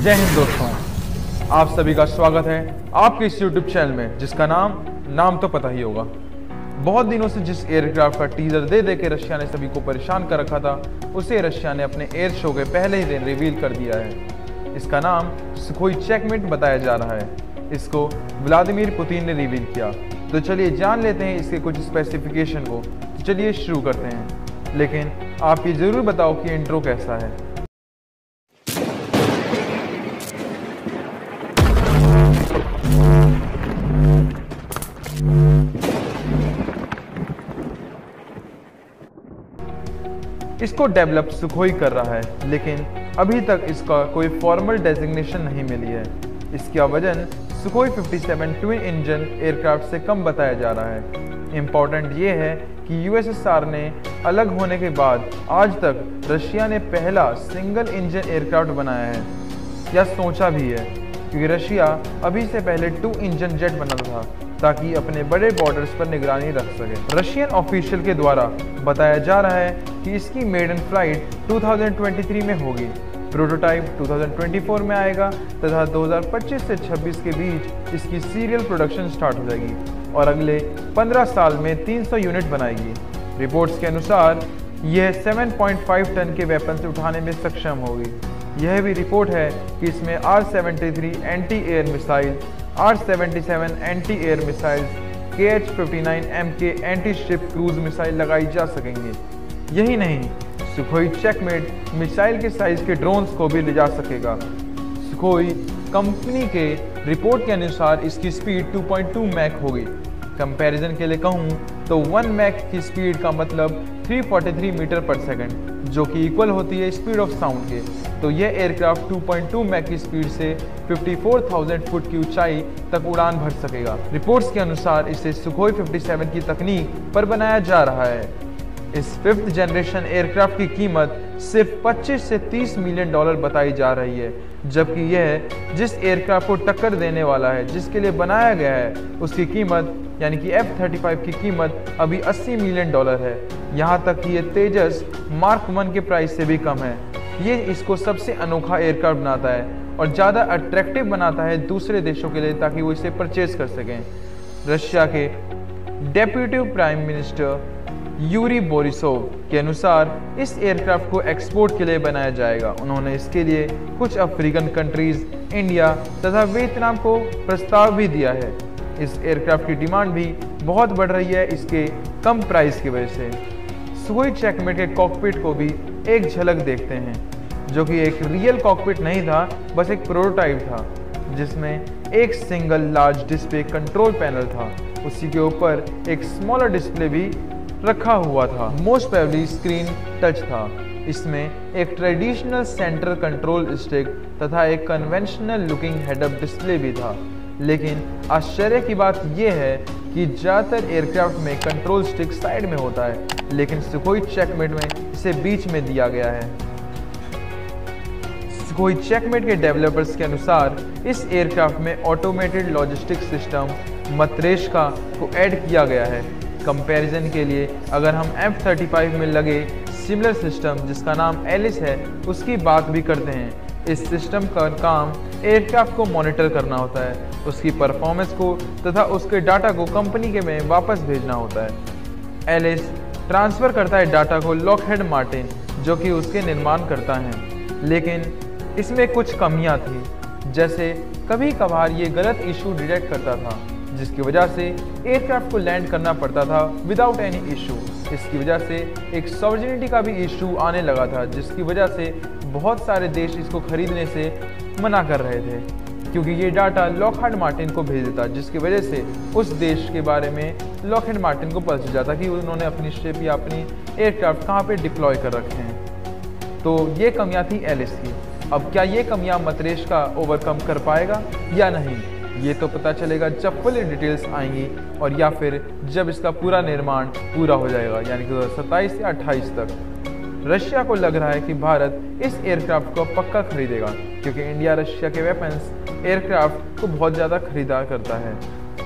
जय हिंद दोस्तों, आप सभी का स्वागत है आपके इस YouTube चैनल में जिसका नाम तो पता ही होगा। बहुत दिनों से जिस एयरक्राफ्ट का टीजर दे के रशिया ने सभी को परेशान कर रखा था, उसे रशिया ने अपने एयर शो के पहले ही दिन रिवील कर दिया है। इसका नाम सुखोई चेकमेट बताया जा रहा है। इसको व्लादिमीर पुतिन ने रिवील किया। तो चलिए जान लेते हैं इसके कुछ स्पेसिफिकेशन को। तो चलिए शुरू करते हैं, लेकिन आप ये जरूर बताओ कि इंट्रो कैसा है। इसको डेवलप सुखोई कर रहा है, लेकिन अभी तक इसका कोई फॉर्मल डेजिग्नेशन नहीं मिली है। इसका वजन सुखोई 57 ट्विन इंजन एयरक्राफ्ट से कम बताया जा रहा है। इम्पॉर्टेंट ये है कि यूएसएसआर ने अलग होने के बाद आज तक रशिया ने पहला सिंगल इंजन एयरक्राफ्ट बनाया है, या सोचा भी है, क्योंकि रशिया अभी से पहले 2 इंजन जेट बनाता था ताकि अपने बड़े बॉर्डर्स पर निगरानी रख सके। रशियन ऑफिशियल के द्वारा बताया जा रहा है कि इसकी मेडन फ्लाइट 2023 में होगी, प्रोटोटाइप 2024 में आएगा तथा 2025 से 26 के बीच इसकी सीरियल प्रोडक्शन स्टार्ट हो जाएगी और अगले 15 साल में 300 यूनिट बनाएगी। रिपोर्ट्स के अनुसार यह 7.5 टन के वेपन उठाने में सक्षम होगी। यह भी रिपोर्ट है कि इसमें R-73 anti air missile, R-77 anti air missile, KH-59M के एंटी शिप क्रूज मिसाइल लगाई जा सकेंगे। यही नहीं, सुखोई चेकमेट मिसाइल के साइज के ड्रोन्स को भी ले जा सकेगा। सुखोई कंपनी के रिपोर्ट के अनुसार इसकी स्पीड 2.2 मैक होगी। कंपैरिजन के लिए कहूँ तो 1 मैक की स्पीड का मतलब 343 मीटर पर सेकंड, जो कि इक्वल होती है स्पीड ऑफ साउंड के। तो यह एयरक्राफ्ट 2.2 मैक की स्पीड से 54,000 फुट की ऊंचाई तक उड़ान भर सकेगा। रिपोर्ट्स के अनुसार इसे सुखोई 57 की तकनीक पर बनाया जा रहा है। इस 5th जनरेशन एयरक्राफ्ट की कीमत सिर्फ 25 से 30 मिलियन डॉलर बताई जा रही है, जबकि यह जिस एयरक्राफ्ट को टक्कर देने वाला है, जिसके लिए बनाया गया है, उसकी कीमत यानी कि F-35 की कीमत अभी 80 मिलियन डॉलर है। यहाँ तक कि ये तेजस मार्क 1 के प्राइस से भी कम है। ये इसको सबसे अनोखा एयरक्राफ्ट बनाता है और ज़्यादा अट्रैक्टिव बनाता है दूसरे देशों के लिए, ताकि वो इसे परचेज कर सकें। रशिया के deputy prime minister Yuri Borisov के अनुसार इस एयरक्राफ्ट को एक्सपोर्ट के लिए बनाया जाएगा। उन्होंने इसके लिए कुछ अफ्रीकन कंट्रीज, इंडिया तथा वियतनाम को प्रस्ताव भी दिया है। इस एयरक्राफ्ट की डिमांड भी बहुत बढ़ रही है इसके कम प्राइस की वजह से। सुखोई चेकमेट के कॉकपिट को भी एक झलक देखते हैं, जो कि एक रियल कॉकपिट नहीं था, बस एक प्रोटोटाइप था, जिसमें एक single large display control panel था। उसी के ऊपर एक स्मॉलर डिस्प्ले भी रखा हुआ था। मोस्ट प्रोबेबली स्क्रीन टच था। इसमें एक ट्रेडिशनल सेंटर कंट्रोल स्टिक तथा एक conventional looking head up display भी था। लेकिन आश्चर्य की बात यह है कि ज़्यादातर एयरक्राफ्ट में कंट्रोल स्टिक साइड में होता है, लेकिन सुखोई चेकमेट में इसे बीच में दिया गया है। सुखोई चेकमेट के डेवलपर्स के अनुसार इस एयरक्राफ्ट में ऑटोमेटेड लॉजिस्टिक सिस्टम मत्रेश्का को ऐड किया गया है। कंपैरिजन के लिए अगर हम F-35 में लगे सिमिलर सिस्टम जिसका नाम एलिस है, उसकी बात भी करते हैं। इस सिस्टम का काम एयरक्राफ्ट को मॉनिटर करना होता है, उसकी परफॉर्मेंस को तथा उसके डाटा को कंपनी के में वापस भेजना होता है। एलिस ट्रांसफ़र करता है डाटा को लॉकहेड मार्टिन, जो कि उसके निर्माण करता है। लेकिन इसमें कुछ कमियां थी, जैसे कभी कभार ये गलत इशू डिटेक्ट करता था, जिसकी वजह से एयरक्राफ्ट को लैंड करना पड़ता था विदाउट एनी इशू। इसकी वजह से एक सॉवर्जिनिटी का भी इशू आने लगा था, जिसकी वजह से बहुत सारे देश इसको खरीदने से मना कर रहे थे, क्योंकि ये डाटा लॉकहार्ड मार्टिन को भेज देता, जिसकी वजह से उस देश के बारे में लॉकहार्ड मार्टिन को पता चल जाता कि उन्होंने अपनी शिप या अपनी एयरक्राफ्ट कहाँ पे डिप्लॉय कर रखे हैं। तो ये कमियाँ थी एलिस की। अब क्या ये कमियाँ मत्रेश्का ओवरकम कर पाएगा या नहीं, ये तो पता चलेगा जब फुल डिटेल्स आएंगी, और या फिर जब इसका पूरा निर्माण पूरा हो जाएगा, यानी कि 2027 या 28 तक। रशिया को लग रहा है कि भारत इस एयरक्राफ्ट को पक्का खरीदेगा, क्योंकि इंडिया रशिया के वेपन्स एयरक्राफ्ट को बहुत ज़्यादा खरीदार करता है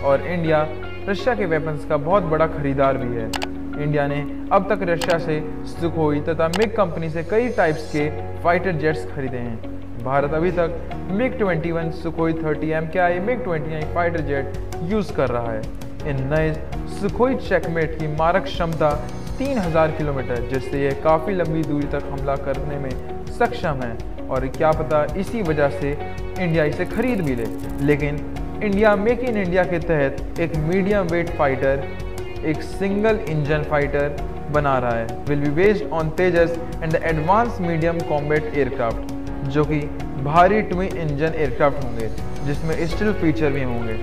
और इंडिया रशिया के वेपन्स का बहुत बड़ा खरीदार भी है। इंडिया ने अब तक रशिया से सुखोई तथा मिग कंपनी से कई टाइप्स के फाइटर जेट्स खरीदे हैं। भारत अभी तक MiG-21 Sukhoi 30 MKI MiG-29 fighter jet use कर रहा है। इन नए सुखोई चेकमेट की मारक क्षमता 3000 किलोमीटर, जिससे यह काफ़ी लंबी दूरी तक हमला करने में सक्षम है और क्या पता इसी वजह से इंडिया इसे खरीद भी ले। लेकिन इंडिया मेक इन इंडिया के तहत एक मीडियम वेट फाइटर, एक सिंगल इंजन फाइटर बना रहा है। Will be based on Tejas and the advance medium combat aircraft, जो कि भारी ट्विन इंजन एयरक्राफ्ट होंगे जिसमें स्टिल फीचर भी होंगे।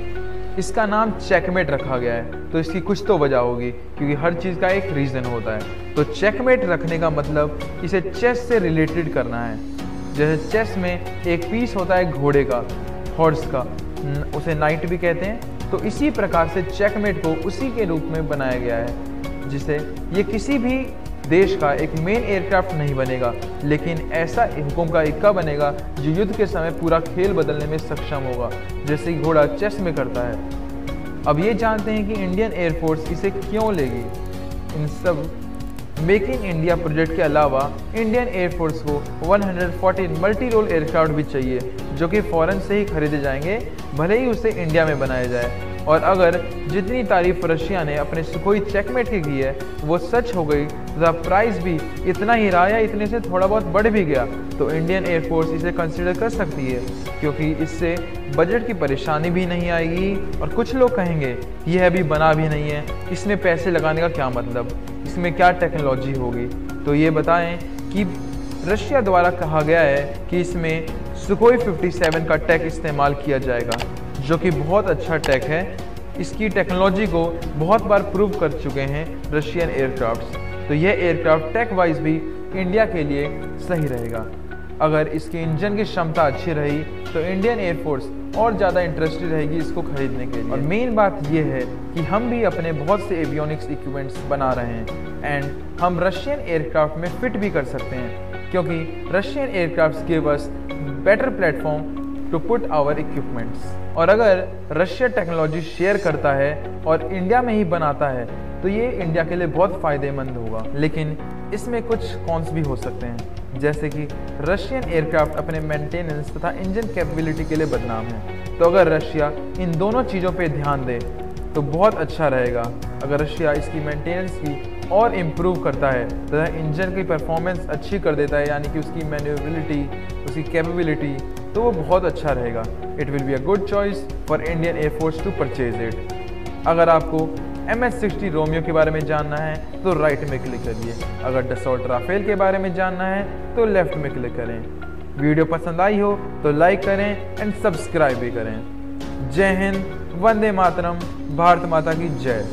इसका नाम चेकमेट रखा गया है, तो इसकी कुछ तो वजह होगी, क्योंकि हर चीज़ का एक रीज़न होता है। तो चेकमेट रखने का मतलब इसे चेस से रिलेटेड करना है। जैसे चेस में एक पीस होता है घोड़े का, हॉर्स का, उसे नाइट भी कहते हैं। तो इसी प्रकार से चेकमेट को उसी के रूप में बनाया गया है, जिसे ये किसी भी देश का एक मेन एयरक्राफ्ट नहीं बनेगा, लेकिन ऐसा हुकुम का इक्का बनेगा जो युद्ध के समय पूरा खेल बदलने में सक्षम होगा, जैसे घोड़ा चेस में करता है। अब ये जानते हैं कि इंडियन एयरफोर्स इसे क्यों लेगी। इन सब मेक इन इंडिया प्रोजेक्ट के अलावा इंडियन एयरफोर्स को 114 मल्टी रोल एयरक्राफ्ट भी चाहिए, जो कि फॉरेन से ही खरीदे जाएंगे, भले ही उसे इंडिया में बनाया जाए। और अगर जितनी तारीफ रशिया ने अपने सुखोई चेकमेट की है वो सच हो गई, तो प्राइस भी इतना ही रहा या इतने से थोड़ा बहुत बढ़ भी गया, तो इंडियन एयरफोर्स इसे कंसिडर कर सकती है, क्योंकि इससे बजट की परेशानी भी नहीं आएगी। और कुछ लोग कहेंगे यह अभी बना भी नहीं है, इसमें पैसे लगाने का क्या मतलब, इसमें क्या टेक्नोलॉजी होगी। तो ये बताएं कि रशिया द्वारा कहा गया है कि इसमें सुखोई 57 का टेक इस्तेमाल किया जाएगा, जो कि बहुत अच्छा टेक है। इसकी टेक्नोलॉजी को बहुत बार प्रूव कर चुके हैं रशियन एयरक्राफ्ट्स। तो यह एयरक्राफ्ट टेक वाइज भी इंडिया के लिए सही रहेगा। अगर इसकी इंजन की क्षमता अच्छी रही तो इंडियन एयरफोर्स और ज़्यादा इंटरेस्टेड रहेगी इसको खरीदने के लिए। और मेन बात यह है कि हम भी अपने बहुत से एवियोनिक्स इक्विपमेंट्स बना रहे हैं एंड हम रशियन एयरक्राफ्ट में फिट भी कर सकते हैं, क्योंकि Russian aircraft give us better platform to put our equipments. और अगर रशिया टेक्नोलॉजी शेयर करता है और इंडिया में ही बनाता है तो ये इंडिया के लिए बहुत फ़ायदेमंद होगा। लेकिन इसमें कुछ कॉन्स भी हो सकते हैं, जैसे कि रशियन एयरक्राफ्ट अपने मेंटेनेंस तथा इंजन कैपेबिलिटी के लिए बदनाम है। तो अगर रशिया इन दोनों चीज़ों पे ध्यान दे तो बहुत अच्छा रहेगा। अगर रशिया इसकी मेंटेनेंस की और इम्प्रूव करता है तथा इंजन की परफॉर्मेंस अच्छी कर देता है, यानी कि उसकी मैन्यूरेबिलिटी, उसकी कैपेबिलिटी, तो वो बहुत अच्छा रहेगा। It will be a good choice for Indian Air Force to purchase it. अगर आपको MS-60 रोमियो के बारे में जानना है तो राइट में क्लिक करिए। अगर डसॉल्ट राफेल के बारे में जानना है तो लेफ्ट में क्लिक करें। वीडियो पसंद आई हो तो लाइक करें एंड सब्सक्राइब भी करें। जय हिंद, वंदे मातरम, भारत माता की जय।